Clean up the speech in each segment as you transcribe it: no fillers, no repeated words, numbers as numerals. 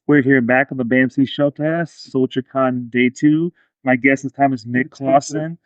We're here back on the BAMC Showcast, Soldier Con Day 2. My guest this time is Mick Clausen,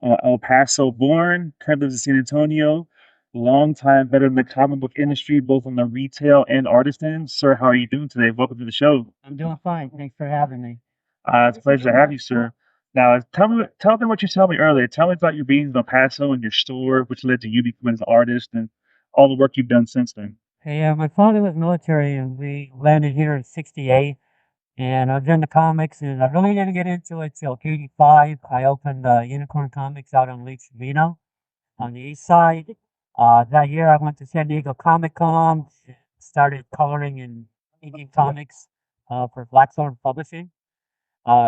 El Paso born, currently lives in San Antonio, long time veteran in the comic book industry, both on the retail and artist end. Sir, how are you doing today? Welcome to the show. I'm doing fine. Thanks for having me. It's a pleasure to have you, sir. Now, tell me what you told me earlier. Tell me about your beings in El Paso and your store, which led to you becoming an artist and all the work you've done since then. Hey, my father was military, and we landed here in '68. And I was into comics, and I really didn't get into it till '85. I opened Unicorn Comics out on Lake Sabino on the east side. That year, I went to San Diego Comic Con, started coloring and making comics for Blackthorn Publishing.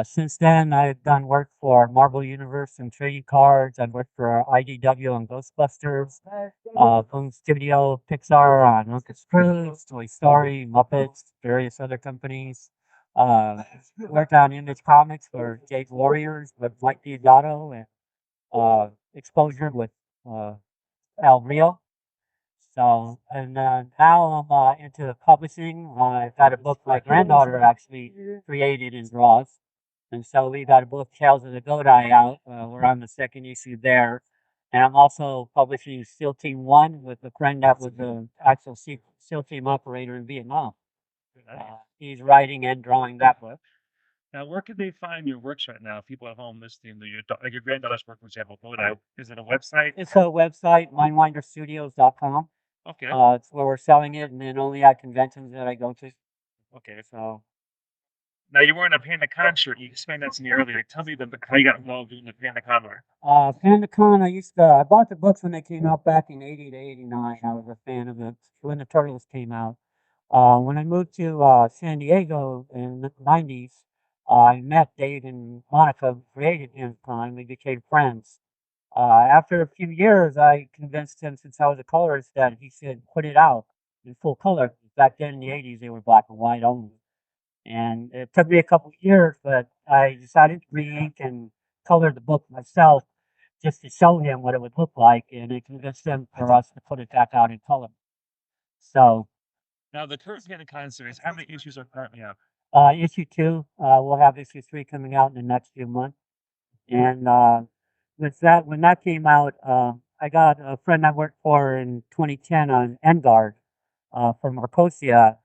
Since then, I've done work for Marvel Universe and trading cards. I've worked for IDW and Ghostbusters, Boom Studio, Pixar on Lucas Cruise, Toy Story, Muppets, various other companies. Worked on Image Comics for Jade Warriors with Mike Diodato and Exposure with uh, Al Rio. So, and now I'm into publishing. I've got a book my granddaughter actually created and draws. And so we got a book, Tales of the Godai, out. We're on the second issue there. And I'm also publishing SEAL Team 1 with a friend that was the actual SEAL Team operator in Vietnam. He's writing and drawing that book. Now, where can they find your works right now? People at home listening to like your granddaughter's work, for example. Is it a website? It's a website, mindwinderstudios.com. Okay. It's where we're selling it, and then only at conventions that I go to. Okay. So Now, you were in a Panda Con shirt. You explained that to me earlier. Tell me how you got involved in the Panda Con art. Pando Khan, I bought the books when they came out back in '80 to '89. I was a fan of it when the Turtles came out. When I moved to San Diego in the '90s, I met Dave and Monica, who created Pando Khan. We became friends. After a few years, I convinced him, since I was a colorist, that he should put it out in full color. Back then in the '80s, they were black and white only. And it took me a couple of years, but I decided to re-ink and color the book myself just to show him what it would look like, and it convinced him for us to put it back out in color. So, Now, the current Panda Con series, how many issues are currently out? issue 2, we'll have issue 3 coming out in the next few months. And with that, when that came out, I got a friend I worked for in 2010 on Engard from Marcosia.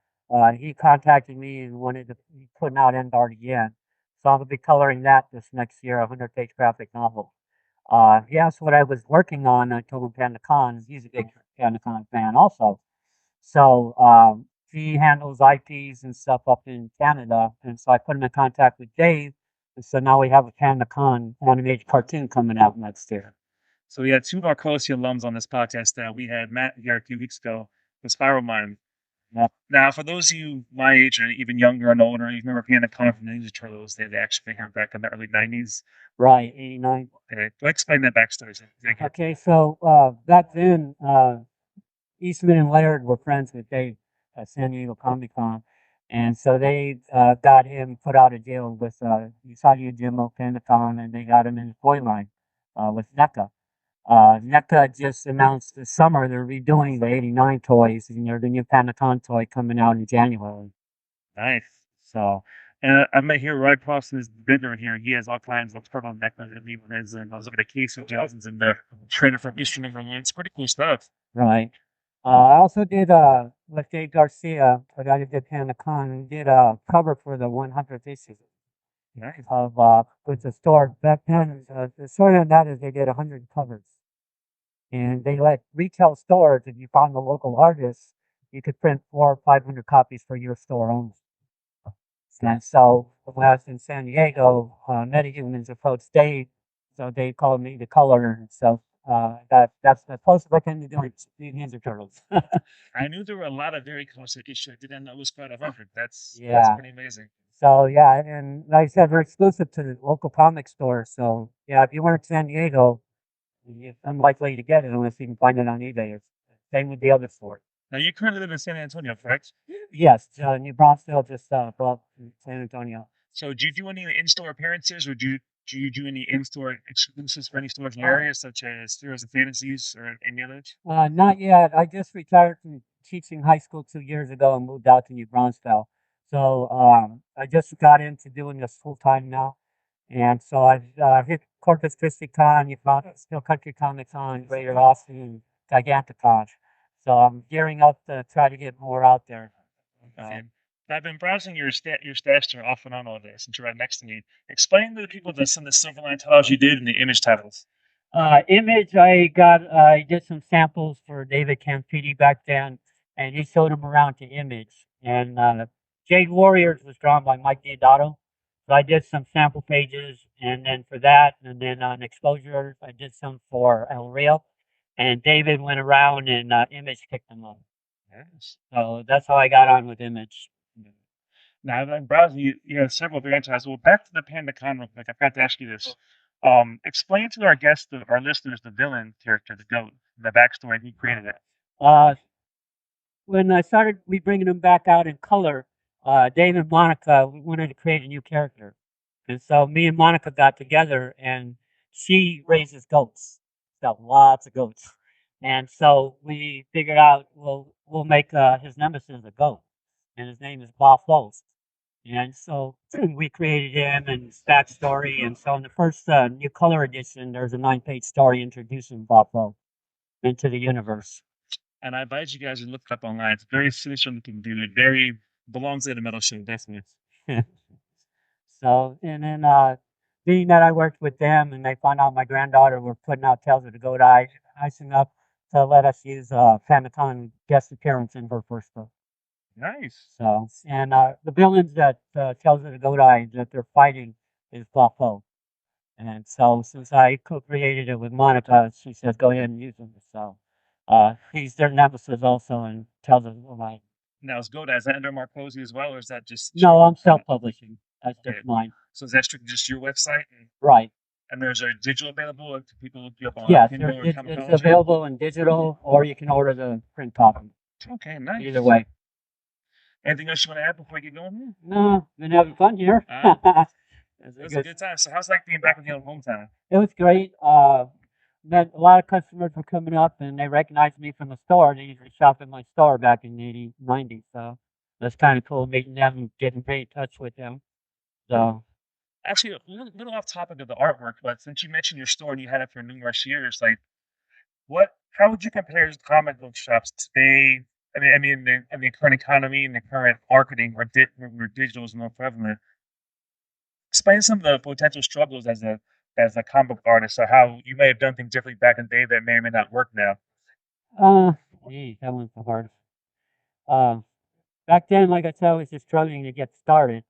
He contacted me and wanted to be putting out Engard again. So I'm going to be coloring that this next year, a 100-page graphic novel. He asked what I was working on. I told him Panda Khan. He's a big Panda Khan fan also. So he handles IPs and stuff up in Canada. And so I put him in contact with Dave. And so now we have a Panda Khan animated cartoon coming out next year. So we had two Marcosia alums on this podcast. We had Matt here a few weeks ago with Spiral Mind. Yeah. Now, for those of you my age or even younger and older, you remember Panda Khan from the Ninja Turtles. They actually came back in the early 90s. Right, '89. Okay, explain that backstory. Okay, so back then, Eastman and Laird were friends with Dave at San Diego Comic Con. And so they got him put out of jail with Usagi Jimmo Pandakon, and they got him in the toy line with NECA. NECA just announced this summer they're redoing the '89 toys, and there's a new Pandakon toy coming out in January. Nice. So, And I met here right across this vendor here. He has all kinds of turtle necklaces and even his, and I was looking at case of Johnson's and the trainer from Eastern England. It's pretty cool stuff. right. I also did with Dave Garcia, the guy who did Pandakon, he did a cover for the 100th issue Nice. of with the store. Back then, the story on that is they did 100 covers. And they let retail stores, if you found the local artists, you could print 400 or 500 copies for your store only. And so when I was in San Diego, MetaHumans approached Dave, so Dave called me the colorer. And so that's the closest I can to doing Ninja Turtles. I knew there were a lot of very close issues. I didn't know it was quite 100. That's Yeah. pretty amazing. So yeah, and like I said, we're exclusive to the local comic store. So yeah, if you were in San Diego, it's unlikely to get it unless you can find it on eBay. Or same with the other store. Now you currently live in San Antonio, correct? Yes, New Braunfels, just above San Antonio. So do you do any in-store appearances, or do you do any in-store exclusives for any stores in the area, such as Heroes and Fantasies or any others? Not yet. I just retired from teaching high school 2 years ago and moved out to New Braunfels. So I just got into doing this full time now. And so I've hit Corpus Christi Con, you found Still Country Comics on Greater Austin, and Giganticon. So I'm gearing up to try to get more out there. And I've been browsing your stash there off and on all day since you're right next to me. Explain to the people some of the Silverline titles you did in the image titles. Image, I did some samples for David Campiti back then, and he showed them around to Image. And Jade Warriors was drawn by Mike Diodato. So I did some sample pages, and then for that, and then on Exposures, I did some for El Rio. And David went around and Image picked them up. Yes. So that's how I got on with Image. Now, I'm browsing, you have several variant titles. Well, back to the Panda Khan real quick. I forgot to ask you this. Explain to our guests, our listeners, the villain character, the goat, the backstory, and who created it. When I started we bringing them back out in color, Dave and Monica, we wanted to create a new character. And so me and Monica got together and she raises goats. Got lots of goats. And so we figured out we'll make his nemesis a goat. And his name is Braunfels. And so we created him and his backstory. And so in the first new color edition, there's a 9-page story introducing Braunfels into the universe. And I advise you guys to look it up online. It's very sinister looking dude. Very belongs in a metal show, definitely. So, and then being that I worked with them and they found out my granddaughter were putting out Tales of the Godai, icing up to let us use Pando Khan guest appearance in her first book. Nice. So, and the villains that Tales of the Godai that they're fighting is Buffalo. And so since I co-created it with Monica, she says go ahead and use them. So he's their nemesis also and Tales of the Godai. Now, is Godai, is that under Mark Posey as well, or is that just... No, I'm self-publishing. That's just mine. So is that strictly just your website? Right. And there's a digital available if people look you up on Yes, Kindle or it's available in digital, or you can order the print copy. Okay, nice. Either way. Anything else you want to add before we get going? No, been having fun here. It was a good time. So how's it like being back in your hometown? It was great. Met a lot of customers were coming up and they recognized me from the store. They usually shop in my store back in the 80s, 90s. So that's kind of cool meeting them and getting very in touch with them. So actually, a little off topic of the artwork, but since you mentioned your store and you had it for numerous years, like how would you compare comic book shops today? I mean, in the current economy and the current marketing where digital is more prevalent. Explain some of the potential struggles as a comic book artist, or how you may have done things differently back in the day that may or may not work now. That one's the hardest. Back then, like I said, I was just struggling to get started.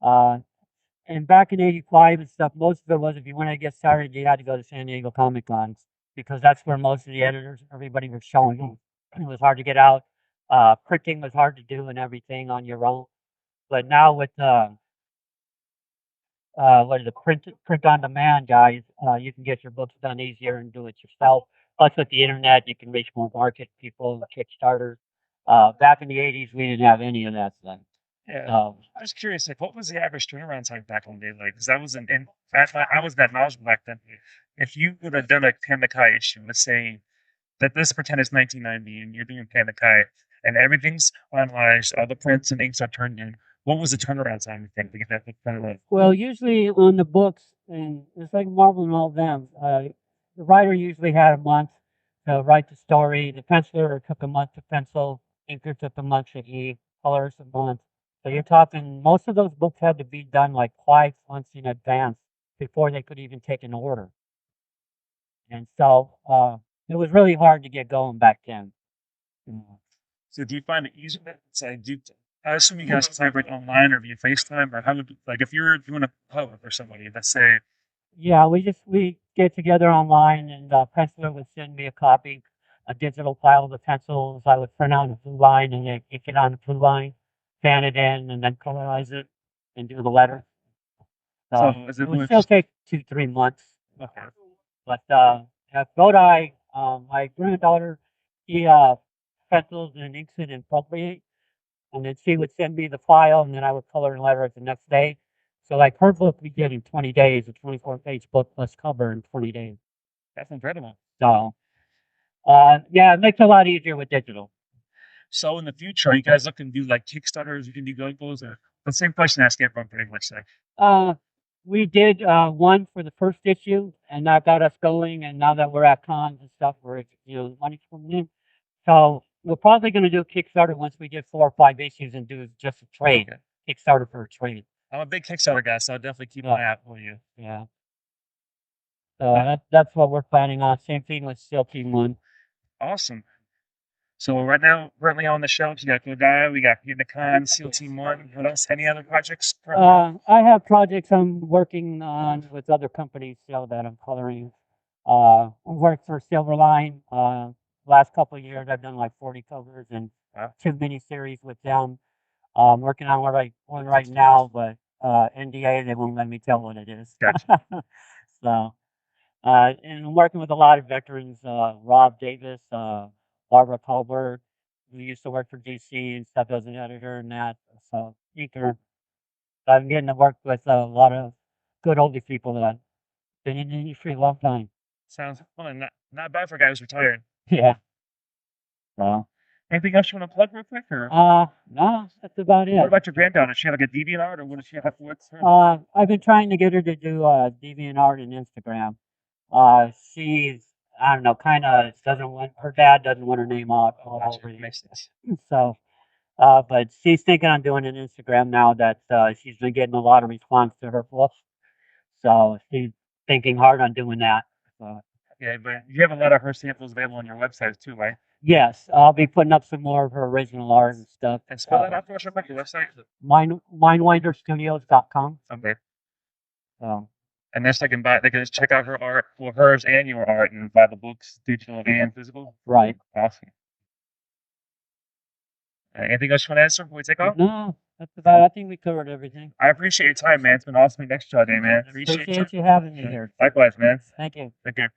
And back in '85 and stuff, most of it was if you wanted to get started, you had to go to San Diego Comic Cons because that's where most of the editors, everybody was showing. It was hard to get out. Printing was hard to do and everything on your own. But now with what is it, print on demand, guys, you can get your books done easier and do it yourself. Plus, with the internet, you can reach more market people, Kickstarters. Back in the '80s, we didn't have any of that stuff. Yeah, I was curious, like, what was the average turnaround time back in the day like? Because I was I was that knowledgeable back then. If you would have done a Panda Kai issue, let's say that let's pretend it's 1990 and you're doing Panda Kai and everything's finalized, all the prints and inks are turned in. What was the turnaround time, you think, to get that kind of like? Well, usually on the books, and it's like Marvel and all of them, the writer usually had a month to write the story. The penciler took a month to pencil. Inker took a month to ink. Colors a month. So you're talking, most of those books had to be done like 5 months in advance before they could even take an order. And so it was really hard to get going back then. So do you find it easier to say, I assume you guys collaborate online or via FaceTime, or how would, like, if you're doing a public or somebody, let's say. Yeah, we get together online, and penciler would send me a copy, a digital file of the pencils. I would print out a blue line and then ink it on the blue line, scan it in, and then colorize it and do the letter. So it would still take 2-3 months. Okay. But at Godai, my granddaughter, she pencils and inks it in Procreate. And then she would send me the file, and then I would color and letter it the next day. So, like, her book we did in 20 days, a 24-page book plus cover in 20 days. That's incredible. So, yeah, it makes it a lot easier with digital. So in the future, are you guys looking to do like Kickstarters? You can do GoGos, or the same question I asked everyone pretty much. Like, Uh, we did one for the first issue, and that got us going. And now that we're at cons and stuff, we're money's coming in. So we're probably going to do a Kickstarter once we get 4 or 5 issues and do just a trade. okay. Kickstarter for a trade. I'm a big Kickstarter guy, so I'll definitely keep an eye out for you. Yeah. So that's what we're planning on. Same thing with Steel Team 1. Awesome. So right now, currently on the shelves, you got Godai, we got Pando Khan, Seal Team 1. What else? Any other projects? I have projects I'm working on with other companies still that I'm coloring. I worked for Silverline. Last couple of years, I've done like 40 covers and 2 miniseries with them. I'm working on one right now, but NDA, they won't let me tell what it is. Gotcha. So, and I'm working with a lot of veterans, Rob Davis, Barbara Colbert, who used to work for DC and stuff as an editor and that. So, Ether. So I'm getting to work with a lot of good older people that have been in the industry a long time. Sounds fun. Not bad for a guy who's retired. Yeah. So, anything else you want to plug real quick? Or? No, that's about it. What about your granddaughter? Does she have like a DeviantArt, or what does she have? What's her? I've been trying to get her to do DeviantArt and Instagram. She's, I don't know, kind of doesn't want, her dad doesn't want her name out all over it. So, but she's thinking on doing an Instagram now that she's been getting a lot of response to her posts. So she's thinking hard on doing that. Yeah, but you have a lot of her samples available on your website too, right? Yes, I'll be putting up some more of her original art and stuff. And spell that out for us real quick, your website? Mindwinderstudios.com. Okay. So, and next they can just check out her art, well, hers and your art, and buy the books, digital and physical. Right. Awesome. Anything else you want to answer before we take off? No, that's about it. I think we covered everything. I appreciate your time, man. It's been awesome next show day, man. Appreciate you having me here. Likewise, man. Thank you. Take care.